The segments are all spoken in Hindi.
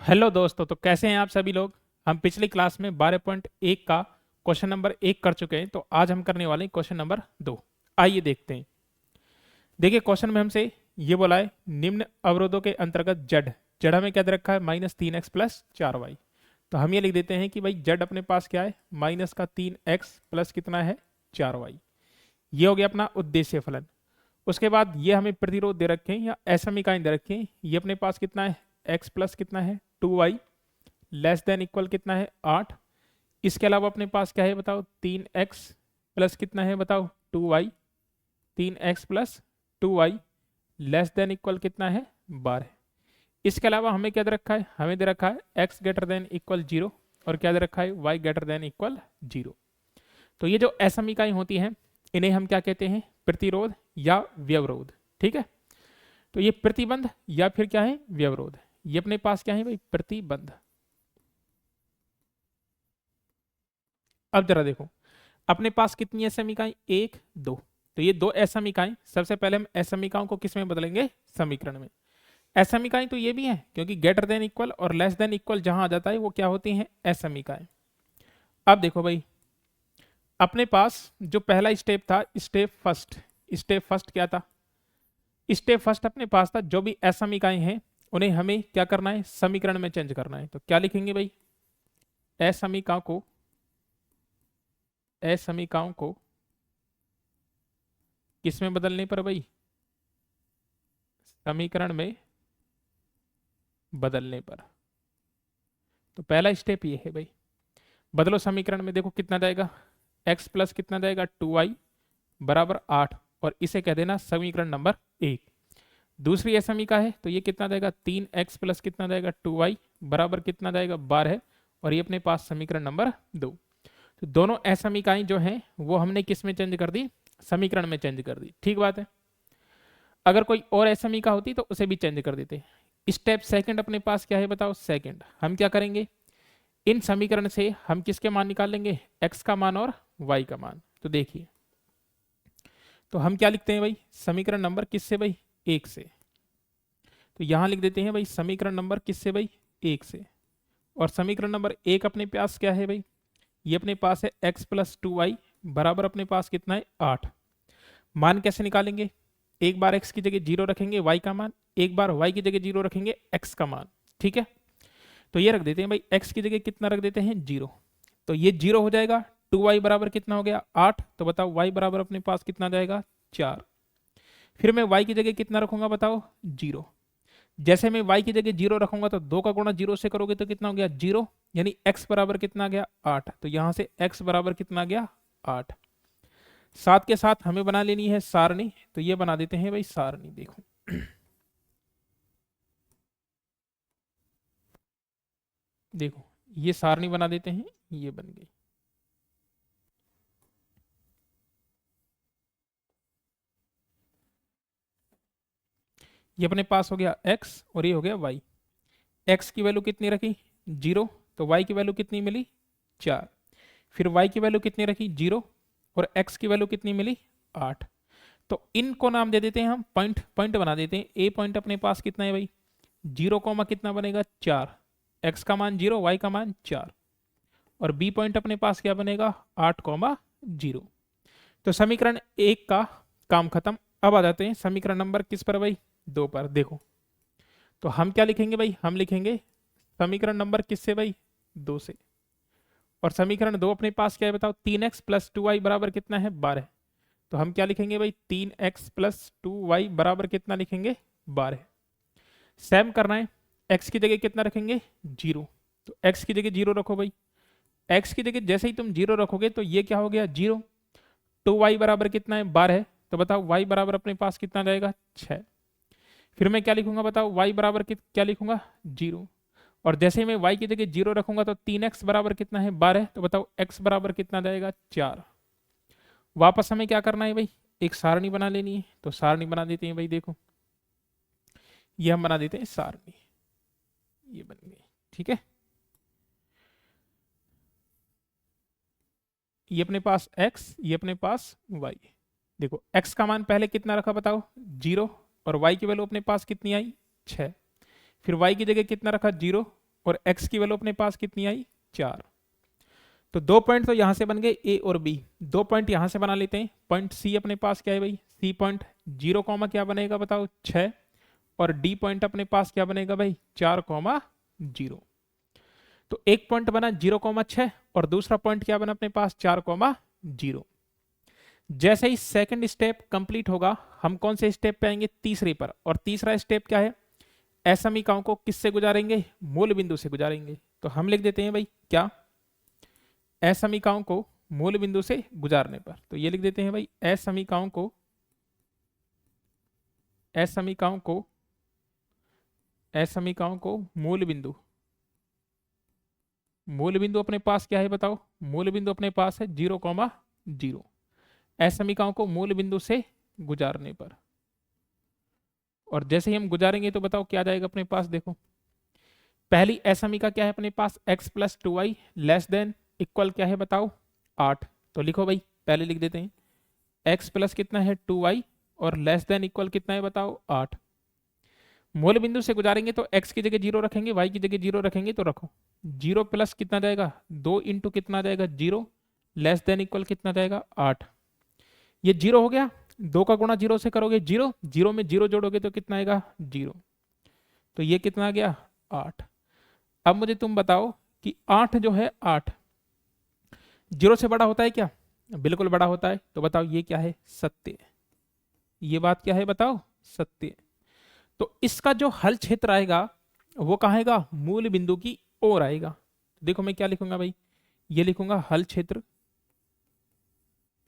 हेलो दोस्तों, तो कैसे हैं आप सभी लोग। हम पिछली क्लास में 12.1 का क्वेश्चन नंबर 1 कर चुके हैं। तो आज हम करने वाले हैं क्वेश्चन नंबर 2। आइए देखते हैं। देखिए, क्वेश्चन में हमसे ये बोला है, निम्न अवरोधों के अंतर्गत जड़ जड़ हमें क्या दे रखा है, -3x प्लस 4y। तो हम ये लिख देते हैं कि भाई जड़ अपने पास क्या है, माइनस का 3x प्लस कितना है, 4y। ये हो गया अपना उद्देश्य फलन। उसके बाद ये हमें प्रतिरोध दे रखे हैं या असमीकाएं दे रखे हैं। ये अपने पास कितना है, x प्लस कितना है 2y लेस देन इक्वल कितना है 8। इसके अलावा अपने पास क्या है बताओ, 3x प्लस कितना है बताओ 2y। 3x plus 2y less than equal कितना है 12। इसके अलावा हमें क्या दे रखा है, हमें दे रखा है x ग्रेटर देन इक्वल 0 और क्या दे रखा है y ग्रेटर देन इक्वल 0। तो ये जो असमीकाएं होती हैं इन्हें हम क्या कहते हैं, प्रतिरोध या व्यवरोध। ठीक है, तो ये प्रतिबंध या फिर क्या है, व्यवरोध। ये अपने पास क्या है भाई, प्रतिबंध। अब जरा देखो, अपने पास कितनी असमीकाएं, 1 2। तो ये दो असमीकाएं, सबसे पहले हम असमीकाओं को किस में बदलेंगे, समीकरण में। असमीकाएं तो ये भी है क्योंकि ग्रेटर देन इक्वल और लेस देन इक्वल जहां आ जाता है वो क्या होती हैं, असमीकाएं। अब देखो भाई, अपने पास जो पहला स्टेप था, स्टेप फर्स्ट क्या था, स्टेप फर्स्ट अपने पास था जो भी असमीकाएं हैं उन्हें हमें क्या करना है, समीकरण में चेंज करना है। तो क्या लिखेंगे भाई, असमीकाओं को किस में बदलने पर भाई, समीकरण में बदलने पर। तो पहला स्टेप ये है भाई, बदलो समीकरण में। देखो कितना जाएगा, x प्लस कितना जाएगा 2y बराबर 8 और इसे कह देना समीकरण नंबर 1। दूसरी असमीका है तो ये कितना जाएगा, 3x प्लस कितना जाएगा 2y बराबर कितना जाएगा 12 और ये अपने पास समीकरण नंबर 2। तो दोनों असमीकाएं जो हैं वो हमने किस में चेंज कर दी, समीकरण में चेंज कर दी। ठीक बात है। अगर कोई और असमीका होती तो उसे भी चेंज कर देते। स्टेप सेकंड अपने पास क्या है बताओ, सेकंड हम क्या करेंगे, इन समीकरण से हम किसके मान निकाल लेंगे, x का मान और y का मान। तो देखिए, तो हम क्या लिखते हैं भाई, समीकरण नंबर किससे भाई, 1 से। तो यहां लिख देते हैं भाई समीकरण नंबर किससे भाई, 1 से। और समीकरण नंबर 1 अपने पास क्या है भाई, ये अपने पास है x प्लस 2y बराबर अपने पास कितना है 8। मान कैसे निकालेंगे, एक बार x की जगह 0 रखेंगे y का मान, एक बार y की जगह 0 रखेंगे x का मान। ठीक है, तो ये रख देते हैं भाई, x की जगह कितना रख देते हैं 0। तो ये 0 हो जाएगा, 2y बराबर कितना हो गया 8। तो बताओ y बराबर अपने पास कितना जाएगा 4। फिर मैं y की जगह कितना रखूंगा बताओ 0। जैसे मैं y की जगह 0 रखूंगा तो 2 का गुणा 0 से करोगे तो कितना हो गया 0, यानी x बराबर कितना आ गया 8। तो यहां से x बराबर कितना आ गया 8। साथ के साथ हमें बना लेनी है सारणी, तो ये बना देते हैं भाई सारणी। देखो देखो, ये सारणी बना देते हैं, ये बन गई। ये अपने पास हो गया x और ये हो गया y। x की वैल्यू कितनी रखी 0, तो y की वैल्यू कितनी मिली 4। फिर y की वैल्यू कितनी रखी 0 और x की वैल्यू कितनी मिली 8। तो इनको नाम दे देते हैं हम पॉइंट, पॉइंट बना देते हैं। ए पॉइंट अपने पास कितना है भाई 0 कॉमा कितना बनेगा 4, x का मान 0 y का मान 4। और बी पॉइंट अपने पास क्या बनेगा 8 कॉमा 0। तो समीकरण 1 का काम खत्म। अब आ जाते हैं समीकरण नंबर किस पर भाई, 2 पर। देखो, तो हम क्या लिखेंगे भाई, हम लिखेंगे समीकरण नंबर किससे भाई 2 से। और समीकरण 2 अपने पास क्या है बताओ, 3x प्लस 2y बराबर कितना है 12। तो हम क्या लिखेंगे भाई, 3x प्लस 2y बराबर कितना लिखेंगे 12। सेम करना है, x की जगह कितना रखेंगे 0। तो x की जगह 0 रखो भाई। x की जगह जैसे ही तुम 0 रखोगे तो ये क्या हो गया 0। 2y बराबर कितना है 12। तो बताओ y बराबर अपने पास कितना जाएगा 6। फिर मैं क्या लिखूंगा बताओ, y बराबर क्या लिखूंगा 0। और जैसे ही मैं y की जगह 0 रखूंगा तो 3x बराबर कितना है 12। तो बताओ x बराबर कितना जाएगा 4। वापस हमें क्या करना है भाई, एक सारणी बना लेनी है। तो सारणी बना देते हैं भाई। देखो, ये हम बना देते हैं सारणी, ये बन गई। ठीक है, ये अपने पास x, ये अपने पास y। देखो x का मान पहले कितना रखा बताओ 0 और y की वैल्यू अपने पास कितनी आई 6। फिर y की जगह कितना रखा 0 और x की वैल्यू अपने पास कितनी आई 4। तो 2 पॉइंट तो यहां से बन गए a और b, 2 पॉइंट यहां से बना लेते हैं। पॉइंट c अपने पास क्या है भाई, c पॉइंट 0 कॉमा क्या बनेगा बताओ 6, और d पॉइंट अपने पास क्या बनेगा भाई 4 कॉमा 0। तो एक पॉइंट बना 0,6 और दूसरा पॉइंट क्या बना अपने पास 4,0। जैसे ही सेकंड स्टेप कंप्लीट होगा हम कौन से स्टेप पे आएंगे, तीसरे पर। और तीसरा स्टेप क्या है, असमीकाओं को किससे गुजारेंगे, मूल बिंदु से गुजारेंगे। तो हम लिख देते हैं भाई क्या, असमीकाओं को मूल बिंदु से गुजारने पर। तो ये लिख देते हैं भाई असमीकाओं को, असमीकाओं को, असमीकाओं को मूल बिंदु, मूल बिंदु अपने पास क्या है बताओ, मूल बिंदु अपने पास है 0,0। असमीकाओं को मूल बिंदु से गुजारने पर, और जैसे ही हम गुजारेंगे तो बताओ क्या जाएगा अपने पास। देखो पहली असमीका क्या है अपने पास, x plus 2y less than equal क्या है बताओ 8। तो लिखो भाई, पहले लिख देते हैं x प्लस कितना है 2y और लेस देन इक्वल कितना है बताओ 8। मूल बिंदु से गुजारेंगे तो x की जगह 0 रखेंगे, y की जगह 0 रखेंगे। तो रखो 0 प्लस कितना जाएगा 2 इंटू कितना जाएगा 0 लेस देन इक्वल कितना जाएगा 8। ये 0 हो गया, 2 का गुणा 0 से करोगे 0, 0 में 0 जोड़ोगे तो कितना आएगा 0। तो ये कितना आ गया 8। अब मुझे तुम बताओ कि 8 जो है 8 0 से बड़ा होता है क्या, बिल्कुल बड़ा होता है। तो बताओ ये क्या है, सत्य। ये बात क्या है बताओ, सत्य। तो इसका जो हल क्षेत्र आएगा वो कहाँ आएगा, मूल बिंदु की ओर आएगा। देखो मैं क्या लिखूंगा भाई, ये लिखूंगा हल क्षेत्र।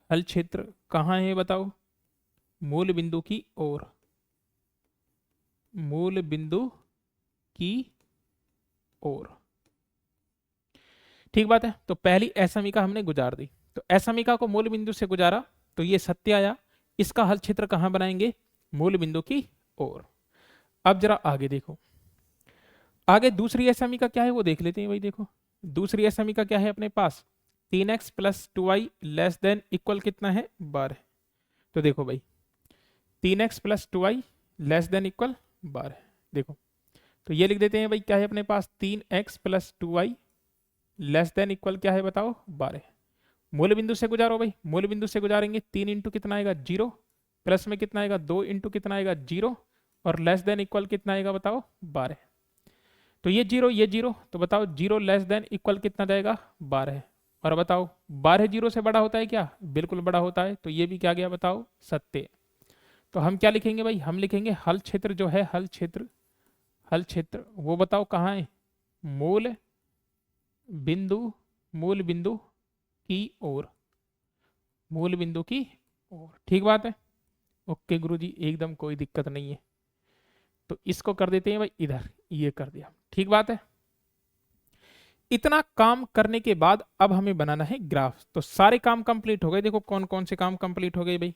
हल क्षेत्र कहाँ है बताओ, मूल बिंदु की ओर, मूल बिंदु की ओर। ठीक बात है। तो पहली असमीका हमने गुजार दी, तो असमीका को मूल बिंदु से गुजारा तो ये सत्य आया। इसका हल क्षेत्र कहां बनाएंगे, मूल बिंदु की ओर। अब जरा आगे देखो, आगे दूसरी असमीका क्या है वो देख लेते हैं भाई। देखो दूसरी असमीका क्या है अपने पास, 3x plus 2y less than equal कितना है 12। तो देखो भाई 3x plus 2y less than equal 12। देखो तो ये लिख देते हैं भाई क्या है अपने पास, 3x plus 2y less than equal क्या है बताओ 12। मूल बिंदु से गुजारो भाई, मूल बिंदु से गुजारेंगे 3 इंटू कितना आएगा 0, प्लस में कितना आएगा 2 इंटू कितना आएगा 0, और लेस देन इक्वल कितना आएगा बताओ 12। तो ये 0 ये 0, तो बताओ 0 लेस देन इक्वल कितना जाएगा 12। और बताओ 12 0 से बड़ा होता है क्या, बिल्कुल बड़ा होता है। तो ये भी क्या गया बताओ सत्य। तो हम क्या लिखेंगे भाई, हम लिखेंगे हल क्षेत्र जो है, हल क्षेत्र, हल क्षेत्र वो बताओ कहाँ है, मूल बिंदु, मूल बिंदु की ओर, मूल बिंदु की ओर। ठीक बात है, ओके गुरुजी एकदम कोई दिक्कत नहीं है। तो इसको कर देते हैं भाई इधर, ये कर दिया। ठीक बात है। इतना काम करने के बाद अब हमें बनाना है ग्राफ। तो सारे काम कंप्लीट हो गए। देखो कौन कौन से काम कंप्लीट हो गए भाई।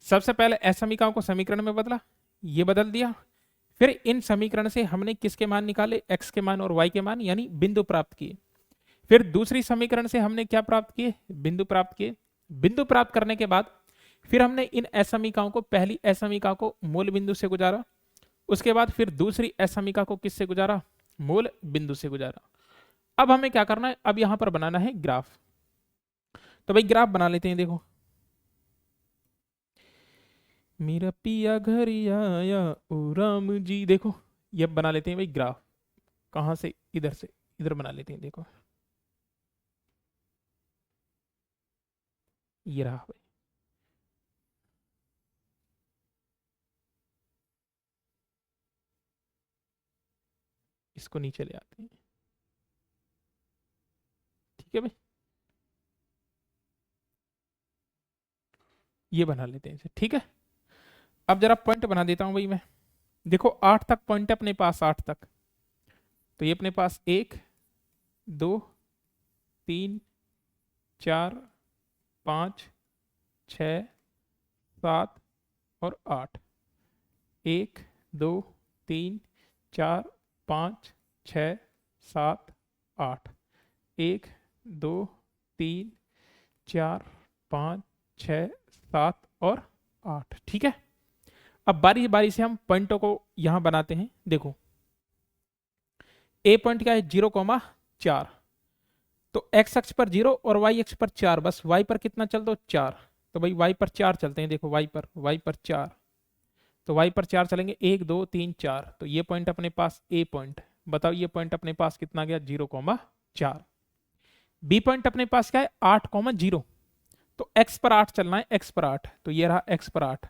सबसे पहले असमीकाओं को समीकरण में बदला, ये बदल दिया। फिर इन समीकरण से हमने किसके मान निकाले, x के मान और y के मान, यानी बिंदु प्राप्त किए। फिर दूसरी समीकरण से हमने क्या प्राप्त किए, बिंदु प्राप्त किए। बिंदु प्राप्त करने के बाद फिर हमने इन असमीकाओं को, पहली असमीका को मूल बिंदु से गुजारा, उसके बाद फिर दूसरी असमीका को किससे गुजारा, मूल बिंदु से गुजारा। अब हमें क्या करना है, अब यहां पर बनाना है ग्राफ। तो भाई ग्राफ बना लेते हैं। देखो मेरा पिया घर आया ओ राम जी, देखो ये बना लेते हैं भाई ग्राफ। कहां से, इधर से, इधर बना लेते हैं। देखो ये रहा भाई, इसको नीचे ले आते हैं। ठीक है भाई, ये बना लेते हैं इसे। ठीक है, अब जरा पॉइंट बना देता हूं भाई मैं। देखो 8 तक पॉइंट है अपने पास, 8 तक। तो ये अपने पास 1 2 3 4 5 6 7 और 8, 1 2 3 4 5 6 7 8, 1 2 3 4 5 6 7 और 8। ठीक है, अब बारी बारी से हम पॉइंटों को यहां बनाते हैं। देखो ए पॉइंट क्या है 0,4। तो एक्स अक्ष पर 0 और वाई अक्ष पर 4, बस वाई पर कितना चल दो 4। तो भाई वाई पर 4 चलते हैं, देखो वाई पर 4। तो वाई पर 4 चलेंगे, 1 2 3 4। तो ये पॉइंट अपने पास ए पॉइंट, बताओ ये पॉइंट अपने पास कितना गया 0,4। बी पॉइंट अपने पास क्या है 8,0। तो एक्स पर 8 चलना है, एक्स पर 8, तो ये रहा एक्स पर 8।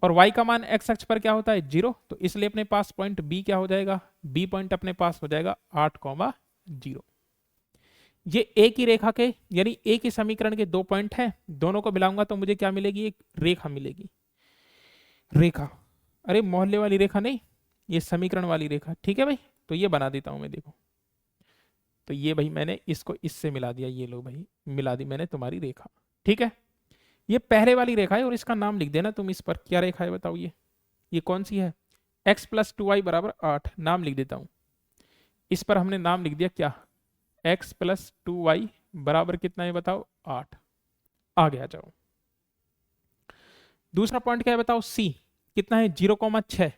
और y का मान x अक्ष पर क्या होता है 0, तो इसलिए अपने पास पॉइंट b क्या हो जाएगा, b पॉइंट अपने पास हो जाएगा 8,0। ये एक ही रेखा के यानी एक ही समीकरण के दो पॉइंट हैं, दोनों को मिलाऊंगा तो मुझे क्या मिलेगी, एक रेखा मिलेगी। रेखा, अरे मोहल्ले वाली रेखा नहीं, ये समीकरण वाली रेखा, ठीक है भाई। तो ये बना देता हूं मैं, देखो। तो ये भाई मैंने इसको इससे मिला दिया, ये लो भाई मिला दी मैंने तुम्हारी रेखा, ठीक है। ये पहले वाली रेखा है और इसका नाम लिख देना तुम इस पर, क्या रेखा है बताओ, ये कौन सी है, x प्लस 2y बराबर 8, नाम लिख देता हूं इस पर। हमने नाम लिख दिया क्या, x प्लस 2y बराबर कितना है बताओ 8। आगे आ जाओ, दूसरा पॉइंट क्या है बताओ, c कितना है 0,6,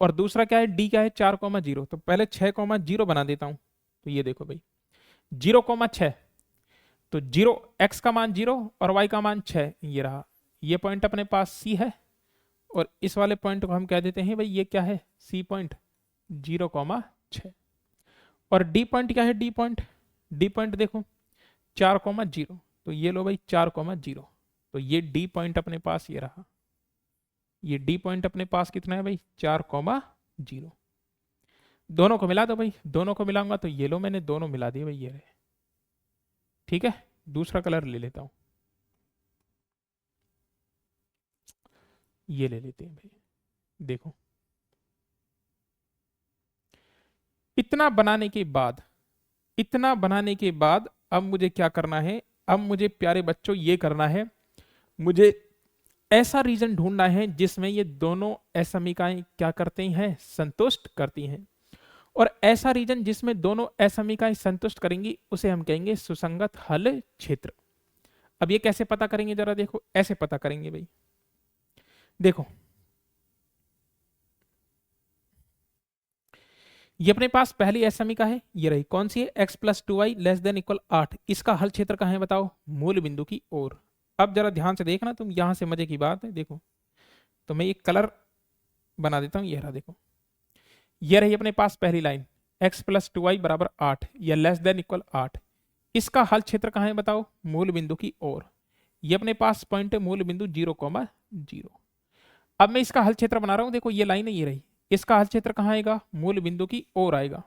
और दूसरा क्या है d क्या है 4,0। तो पहले 6,0 बना देता हूं। तो ये देखो भाई 0,6, तो 0 x का मान 0 और y का मान 6, ये रहा। ये पॉइंट अपने पास c है और इस वाले पॉइंट को हम कह देते हैं भाई ये क्या है c पॉइंट 0,6। और d पॉइंट क्या है, d पॉइंट देखो 4,0। तो ये लो भाई 4,0। तो ये d पॉइंट अपने पास ये रहा, ये d पॉइंट अपने पास कितना है भाई 4,0। दोनों को मिला दो भाई, दोनों को मिलाऊंगा तो ये लो मैंने दोनों मिला दिए भाई, ये रहे, ठीक है। दूसरा कलर ले लेता हूं, ये ले लेते हैं भाई। देखो इतना बनाने के बाद, इतना बनाने के बाद अब मुझे क्या करना है, अब मुझे प्यारे बच्चों ये करना है, मुझे ऐसा रीजन ढूंढना है जिसमें ये दोनों असमीकाएं क्या करती हैं, संतुष्ट करती हैं। और ऐसा रीजन जिसमें दोनों असमीकाएं संतुष्ट करेंगी उसे हम कहेंगे सुसंगत हल क्षेत्र। अब ये कैसे पता करेंगे जरा देखो, ऐसे पता करेंगे भाई। देखो ये अपने पास पहली असमीका है, ये रही कौन सी है, x plus 2y less than equal 8। इसका हल क्षेत्र कहाँ है बताओ, मूल बिंदु की ओर। अब जरा ध्यान से देखना तुम, यहां से मजे की बात है, देखो तो मैं एक कलर बना देता हूं, ये रहा देखो, ये रही अपने पास पहली लाइन x प्लस 2y बराबर 8 या लेस देन इक्वल 8। इसका हल क्षेत्र कहाँ है बताओ, मूल बिंदु की ओर। ये अपने पास पॉइंट है मूल बिंदु 0,0। अब मैं इसका हल क्षेत्र बना रहा हूं, देखो ये लाइन है, ये रही, इसका हल क्षेत्र कहाँ आएगा, मूल बिंदु की ओर आएगा।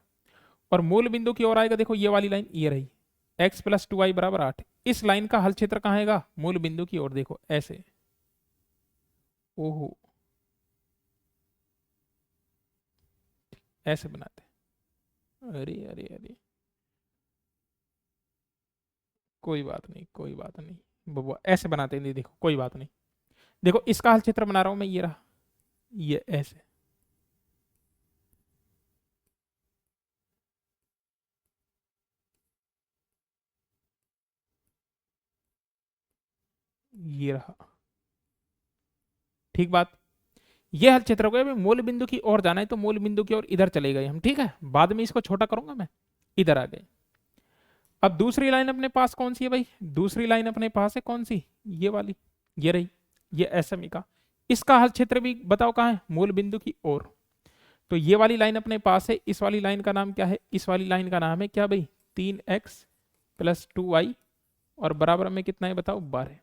और मूल बिंदु की ओर आएगा, देखो ये वाली लाइन ये रही, x प्लस 2y बराबर 8। इस लाइन का हल क्षेत्र कहाँ आएगा, मूल बिंदु की ओर, देखो ऐसे। ओहो, ऐसे बनाते, अरे अरे अरे, कोई बात नहीं कोई बात नहीं बबुआ, ऐसे बनाते हैं, देखो कोई बात नहीं। देखो इसका हल क्षेत्र बना रहा हूं मैं, ये रहा, ये ऐसे। ये रहा, ठीक बात। ये हल क्षेत्र को अभी मूल बिंदु की ओर जाना है तो मूल बिंदु की ओर इधर चले गए हम, ठीक है, बाद में इसको छोटा करूंगा मैं, इधर आ गए। अब दूसरी लाइन अपने पास कौन सी है भाई, दूसरी लाइन अपने पास है कौन सी, ये वाली, ये रही, ये एसएमई का। इसका हल क्षेत्र भी बताओ कहाँ है, मूल बिंदु की ओर। तो ये वाली लाइन अपने पास है, इस वाली लाइन का नाम क्या है, इस वाली लाइन का नाम है क्या भाई 3x प्लस 2y और बराबर में कितना है बताओ 12।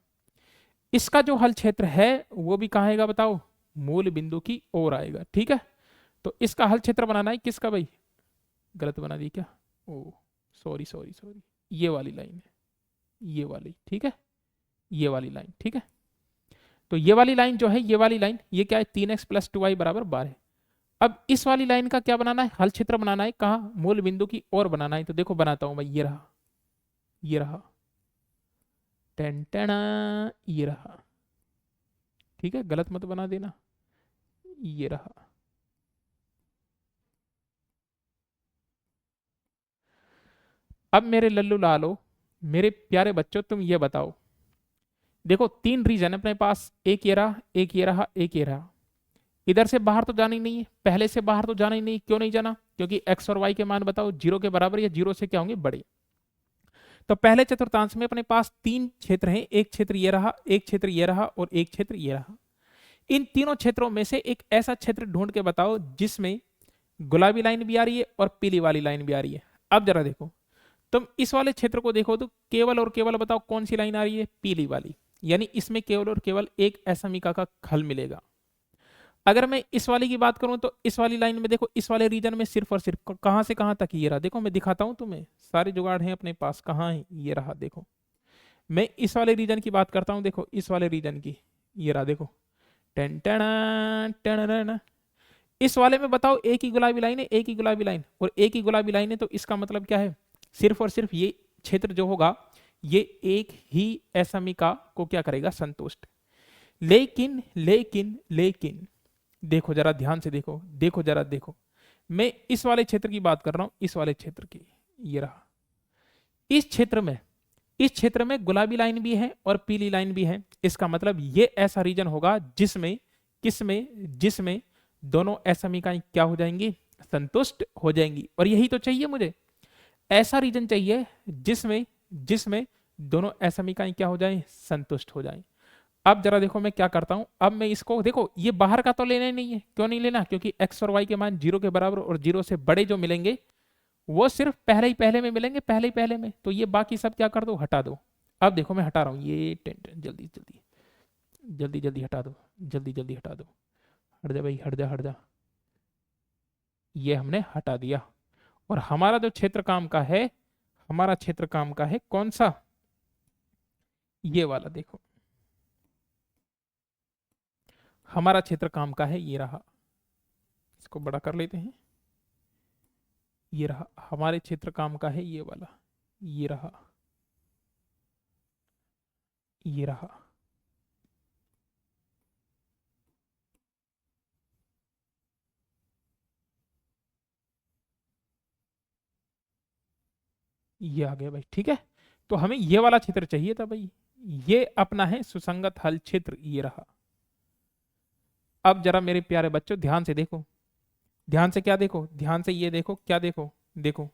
इसका जो हल क्षेत्र है वो भी कहाँ आएगा बताओ, मूल बिंदु की ओर आएगा, ठीक है। तो इसका हल क्षेत्र बनाना है किसका भाई, गलत बना दी क्या, ओ सॉरी सॉरी सॉरी, ये वाली लाइन है, ये वाली, ठीक है, ये वाली लाइन, ठीक है। तो ये वाली लाइन जो है, ये वाली लाइन, ये क्या है 3x प्लस 2y बराबर 12। अब इस वाली लाइन का क्या बनाना है, हल क्षेत्र बनाना है, कहाँ, मूल बिंदु की ओर बनाना है। तो देखो बनाता हूं मैं, ये रहा, ये रहा, टेंटेना, ये रहा, ठीक है, गलत मत बना देना, ये रहा। अब मेरे लल्लू लालो, मेरे प्यारे बच्चों, तुम ये बताओ, देखो तीन रीजन अपने पास, एक ये रहा, एक ये रहा, एक ये रहा। इधर से बाहर तो जाना ही नहीं है, पहले से बाहर तो जाना ही नहीं। क्यों नहीं जाना? क्योंकि एक्स और वाई के मान बताओ जीरो के बराबर या जीरो से क्या होंगे, बड़े। तो पहले चतुर्थांश में अपने पास तीन क्षेत्र हैं, एक क्षेत्र ये रहा, एक क्षेत्र ये रहा और एक क्षेत्र ये रहा। इन तीनों क्षेत्रों में से एक ऐसा क्षेत्र ढूंढ के बताओ जिसमें गुलाबी लाइन भी आ रही है और पीली वाली लाइन भी आ रही है। अब जरा देखो, तुम इस वाले क्षेत्र को देखो तो केवल और केवल बताओ कौन सी लाइन आ रही है, पीली वाली। यानी इसमें केवल और केवल एक असमिका का खल मिलेगा। अगर मैं इस वाली की बात करूं तो इस वाली लाइन में देखो, इस वाले रीजन में सिर्फ और सिर्फ कहां से कहां तक ये रहा, देखो मैं दिखाता हूं तुम्हें, सारे जुगाड़ हैं अपने पास, कहां है ये रहा। देखो मैं इस वाले रीजन की बात करता हूं, देखो इस वाले रीजन की, ये रहा देखो, टेन टेन टेन। इस वाले में बताओ एक ही गुलाबी लाइन है, एक ही गुलाबी लाइन और एक ही गुलाबी लाइन है, तो इसका मतलब क्या है, सिर्फ और सिर्फ ये क्षेत्र जो होगा ये एक ही असमिका को क्या करेगा, संतुष्ट। लेकिन लेकिन लेकिन देखो जरा ध्यान से देखो, देखो जरा देखो, मैं इस वाले क्षेत्र की बात कर रहा हूं, इस वाले क्षेत्र की, ये रहा। इस क्षेत्र में, इस क्षेत्र में गुलाबी लाइन भी है और पीली लाइन भी है। इसका मतलब ये ऐसा रीजन होगा जिसमें, किसमें, जिसमें दोनों असमिकाएं क्या हो जाएंगी, संतुष्ट हो जाएंगी। और यही तो चाहिए मुझे, ऐसा रीजन चाहिए जिसमें, जिसमें दोनों असमिकाएं क्या हो जाएं, संतुष्ट हो जाएं। अब जरा देखो मैं क्या करता हूं, अब मैं इसको देखो, ये बाहर का तो लेना ही नहीं है। क्यों नहीं लेना? क्योंकि एक्स और वाई के मान जीरो के बराबर और जीरो से बड़े जो मिलेंगे वो सिर्फ पहले ही पहले में मिलेंगे, पहले ही पहले में। तो ये बाकी सब क्या कर दो, हटा दो। अब देखो मैं हटा रहा हूं ये टेंट, जल्दी जल्दी जल्दी जल्दी हटा दो, जल्दी जल्दी हटा दो, हट जा भाई, हट जा हट जा। ये हमने हटा दिया। और हमारा जो क्षेत्र काम का है, हमारा क्षेत्र काम का है कौन सा, ये वाला देखो, हमारा क्षेत्र काम का है ये रहा। इसको बड़ा कर लेते हैं, ये रहा हमारे क्षेत्र काम का है ये वाला, ये रहा, ये रहा। ये आ गया भाई, ठीक है। तो हमें ये वाला क्षेत्र चाहिए था भाई, ये अपना है सुसंगत हल क्षेत्र, ये रहा। अब जरा मेरे प्यारे बच्चों ध्यान से देखो, ध्यान से क्या देखो, ध्यान से ये देखो, क्या देखो, देखो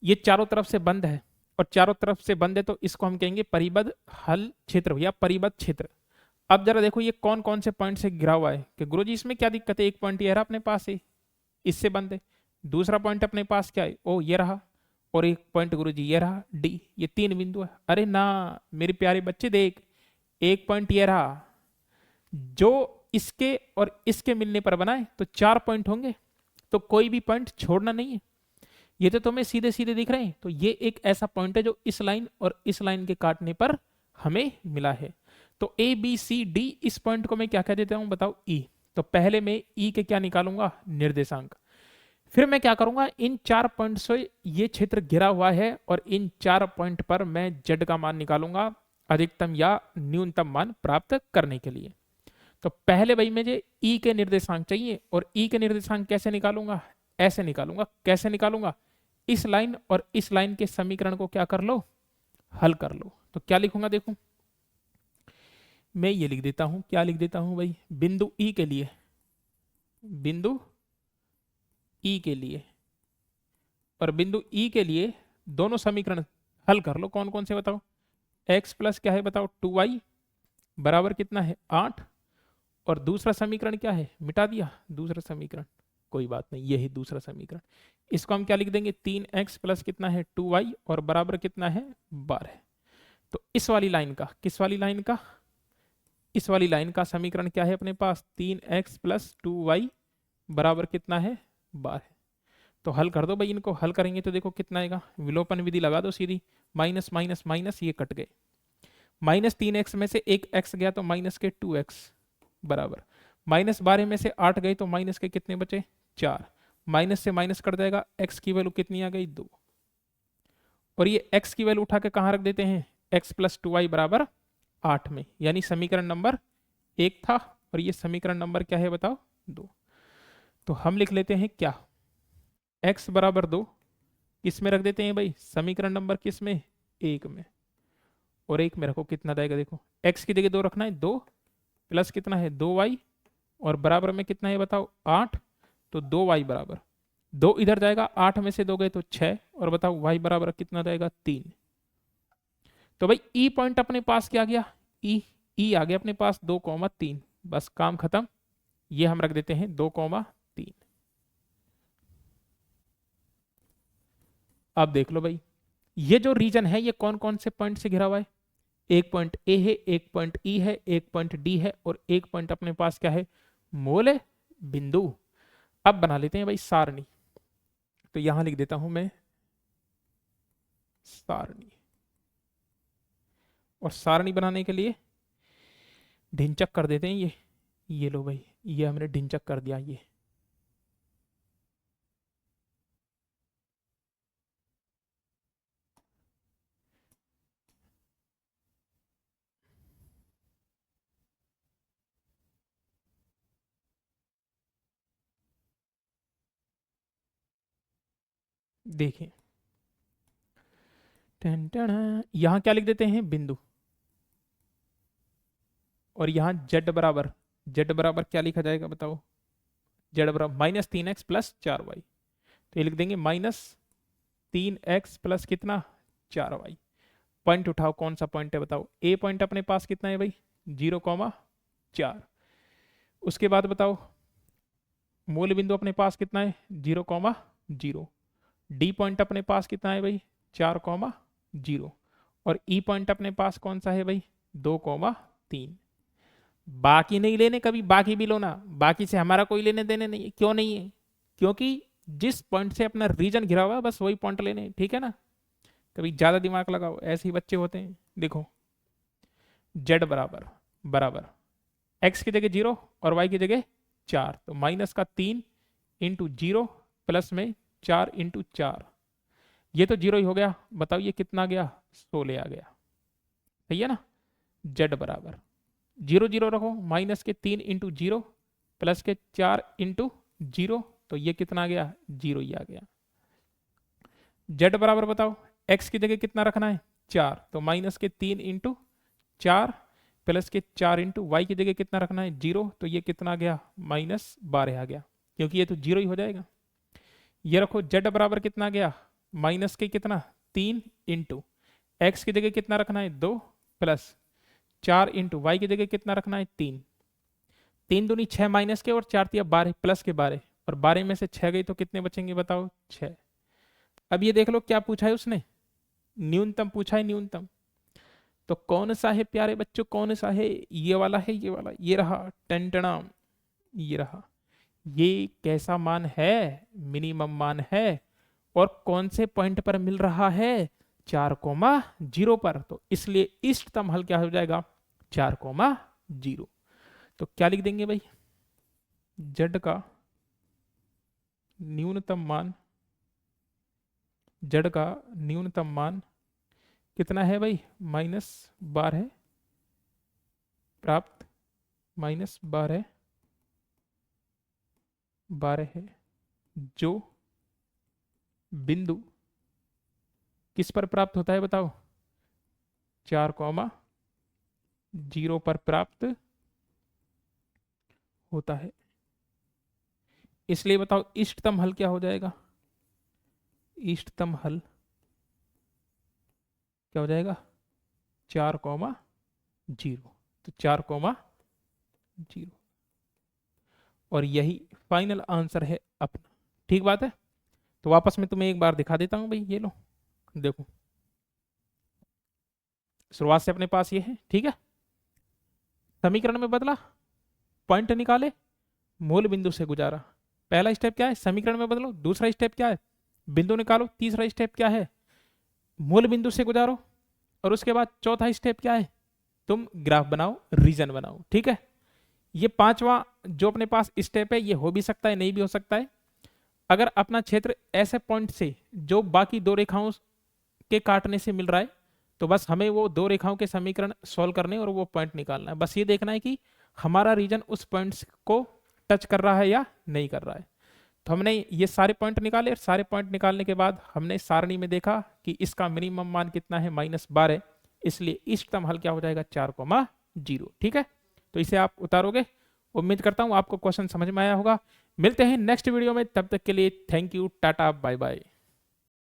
ये चारों तरफ से बंद है, और चारों तरफ से बंद है तो इसको हम कहेंगे परिबद्ध हल क्षेत्र या परिबद्ध क्षेत्र। अब जरा देखो ये कौन कौन से पॉइंट से घिरा हुआ है, कि गुरुजी इसमें क्या दिक्कत है, एक पॉइंट ये रहा अपने पास है, इससे बंद है। दूसरा पॉइंट अपने पास क्या है, ओ ये रहा, और एक पॉइंट गुरुजी ये रहा डी, ये तीन बिंदु है। अरे ना मेरे प्यारे बच्चे देख, एक पॉइंट ये रहा जो इसके और इसके मिलने पर बनाए तो चार पॉइंट होंगे, तो कोई भी पॉइंट छोड़ना नहीं है। ये तो तुम्हें सीधे सीधे दिख रहे हैं, तो ये एक ऐसा पॉइंट है जो इस लाइन और इस लाइन के काटने पर हमें मिला है। तो ए बी सी डी, इस पॉइंट को मैं क्या कह देता हूं बताओ, ई। तो पहले मैं ई के क्या निकालूंगा, निर्देशांक। फिर मैं क्या करूंगा, इन चार पॉइंट से ये क्षेत्र घिरा हुआ है और इन चार पॉइंट पर मैं जेड का मान निकालूंगा, अधिकतम या न्यूनतम मान प्राप्त करने के लिए। तो पहले भाई मुझे ई के निर्देशांक चाहिए, और ई के निर्देशांक कैसे निकालूंगा, ऐसे निकालूंगा। कैसे निकालूंगा, इस लाइन और इस लाइन के समीकरण को क्या कर लो, हल कर लो। तो क्या लिखूंगा देखो, मैं ये लिख देता हूं, क्या लिख देता हूं भाई, बिंदु ई के लिए, बिंदु ई के लिए, और बिंदु ई के लिए दोनों समीकरण हल कर लो। कौन कौन से बताओ, एक्स प्लस क्या है बताओ, 2y बराबर कितना है 8, और दूसरा समीकरण क्या है, मिटा दिया दूसरा समीकरण, कोई बात नहीं, यही दूसरा समीकरण। इसको हम क्या लिख देंगे, 3x प्लस कितना है 2y और बराबर कितना है 12। तो इस वाली लाइन का, किस वाली लाइन का, इस वाली लाइन का समीकरण क्या है अपने पास, 3x प्लस 2y बराबर कितना है 12। तो हल कर दो भाई, इनको हल करेंगे तो देखो कितना आएगा, विलोपन विधि लगा दो सीधी, माइनस माइनस माइनस ये कट गए, -3x में से एक x गया तो माइनस के 2x बराबर, -12 में से 8 गए तो माइनस के कितने बचे 4, माइनस से माइनस कट जाएगा, x की वैल्यू कितनी आ गई 2, और ये x की वैल्यू उठा के कहां रख देते हैं, x प्लस 2y बराबर 8 में, यानी समीकरण नंबर 1 था, और ये समीकरण नंबर क्या है बताओ 2। तो हम लिख लेते हैं क्या, x बराबर 2 किस में रख देते हैं भाई, समीकरण नंबर किस में, 1 में, और 1 में रखो कितना जाएगा देखो, x की जगह 2 रखना है, 2 प्लस कितना है 2y और बराबर में कितना है बताओ 8, तो 2y बराबर 2 इधर जाएगा, 8 में से 2 गए तो 6, और बताओ y बराबर कितना जाएगा 3। तो भाई ई पॉइंट अपने पास क्या आ गया, ई आ गया अपने पास 2,3, बस काम खत्म। ये हम रख देते हैं 2,3। अब देख लो भाई, ये जो रीजन है ये कौन कौन से पॉइंट से घिरा हुआ है, एक पॉइंट ए है, एक पॉइंट ई है, एक पॉइंट डी है, और एक पॉइंट अपने पास क्या है, मूल बिंदु। अब बना लेते हैं भाई सारणी। तो यहां लिख देता हूं मैं सारणी, और सारणी बनाने के लिए ढिंचक कर देते हैं ये लो भाई, ये हमने ढिंचक कर दिया। ये देखें, यहां क्या लिख देते हैं बिंदु, और यहां जेड बराबर क्या लिखा जाएगा बताओ, जेड बराबर -3x प्लस 4y। तो ये लिख देंगे -3x प्लस कितना 4y। पॉइंट उठाओ, कौन सा पॉइंट है बताओ, ए पॉइंट अपने पास कितना है भाई 0,4। उसके बाद बताओ मूल बिंदु अपने पास कितना है 0,0। डी पॉइंट अपने पास कितना है भाई 4,0, और ई पॉइंट अपने पास कौन सा है भाई 2,3। बाकी नहीं लेने, कभी बाकी भी लो ना, बाकी से हमारा कोई लेने देने नहीं है। क्यों नहीं है, क्योंकि जिस पॉइंट से अपना रीजन घिरा हुआ है बस वही पॉइंट लेने हैं, ठीक है ना। कभी ज्यादा दिमाग लगाओ, ऐसे ही बच्चे होते हैं। देखो जेड बराबर एक्स की जगह 0 और वाई की जगह 4, तो -3 इंटू 0 प्लस में 4 इंटू 4, ये तो 0 ही हो गया। बताओ ये कितना आ गया 16 आ गया, सही है ना। जेड बराबर 0 रखो, -3 इंटू 0 प्लस के 4 इंटू 0, तो ये कितना आ गया 0 ही आ गया। जेड बराबर बताओ एक्स की जगह कितना रखना है 4, तो -3 इंटू 4 प्लस के 4 इंटू वाई की जगह कितना रखना है 0, तो ये कितना आ गया -12 आ गया, क्योंकि ये तो 0 ही हो जाएगा। ये रखो जेड बराबर कितना आ गया माइनस के कितना 3 इंटू एक्स की जगह कितना रखना है 2 प्लस 4 इंटू वाई की जगह कितना रखना है 3। 3 दूनी 6 माइनस के, और 4 तिया 12 प्लस के 12, और 12 में से 6 गई तो कितने बचेंगे बताओ 6। अब ये देख लो क्या पूछा है उसने, न्यूनतम पूछा है, न्यूनतम। तो कौन सा है प्यारे बच्चों, कौन सा है, ये वाला है, ये वाला, ये रहा टेंटना, ये रहा। ये कैसा मान है, मिनिमम मान है, और कौन से पॉइंट पर मिल रहा है 4,0 पर, तो इसलिए इष्टतम हल क्या हो जाएगा 4,0। तो क्या लिख देंगे भाई, जेड का न्यूनतम मान, जेड का न्यूनतम मान कितना है भाई -12 प्राप्त, -12 है, जो बिंदु किस पर प्राप्त होता है बताओ 4,0 पर प्राप्त होता है। इसलिए बताओ इष्टतम हल क्या हो जाएगा, इष्टतम हल क्या हो जाएगा 4,0। तो 4,0, और यही फाइनल आंसर है अपना, ठीक बात है। तो वापस मैं तुम्हें एक बार दिखा देता हूं भाई, ये लो देखो, शुरुआत से अपने पास ये है, ठीक है। समीकरण में बदला, पॉइंट निकाले, मूल बिंदु से गुजारा। पहला स्टेप क्या है, समीकरण में बदलो। दूसरा स्टेप क्या है, बिंदु निकालो। तीसरा स्टेप क्या है, मूल बिंदु से गुजारो। और उसके बाद चौथा स्टेप क्या है, तुम ग्राफ बनाओ, रीजन बनाओ, ठीक है। ये पांचवा जो अपने पास स्टेप है, ये हो भी सकता है, नहीं भी हो सकता है। अगर अपना क्षेत्र ऐसे पॉइंट से जो बाकी दो रेखाओं के काटने से मिल रहा है, तो बस हमें वो दो रेखाओं के समीकरण सॉल्व करने और वो पॉइंट निकालना है। बस ये देखना है कि हमारा रीजन उस पॉइंट को टच कर रहा है या नहीं कर रहा है। तो हमने ये सारे पॉइंट निकाले, और सारे पॉइंट निकालने के बाद हमने सारणी में देखा कि इसका मिनिमम मान कितना है -12, इसलिए इष्टतम हल क्या हो जाएगा 4,0, ठीक है। तो इसे आप उतारोगे उम्मीद करता हूं आपको क्वेश्चन समझ में आया होगा। मिलते हैं नेक्स्ट वीडियो में, तब तक के लिए thank you, tata bye bye.